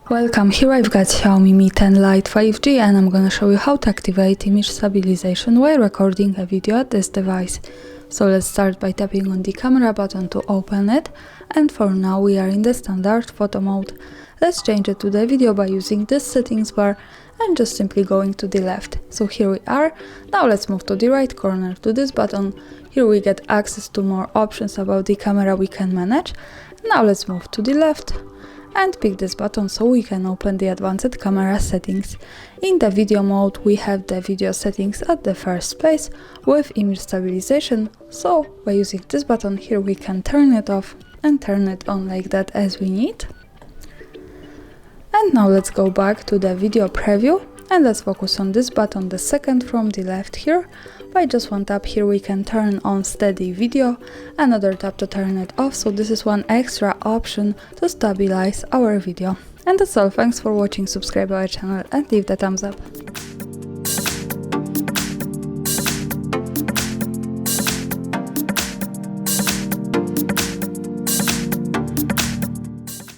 Welcome, here I've got Xiaomi Mi 10 Lite 5G and I'm gonna show you how to activate image stabilization while recording a video at this device. So let's start by tapping on the camera button to open it, and for now we are in the standard photo mode. Let's change it to the video by using this settings bar and just simply going to the left. So here we are. Now let's move to the right corner to this button. Here we get access to more options about the camera we can manage. Now let's move to the left and pick this button so we can open the advanced camera settings. In the video mode we have the video settings at the first place with image stabilization, so by using this button here we can turn it off and turn it on like that as we need. And now let's go back to the video preview and let's focus on this button, the second from the left here. By just one tap here we can turn on steady video, another tap to turn it off, so this is one extra option to stabilize our video. And that's all, thanks for watching, subscribe our channel and leave the thumbs up.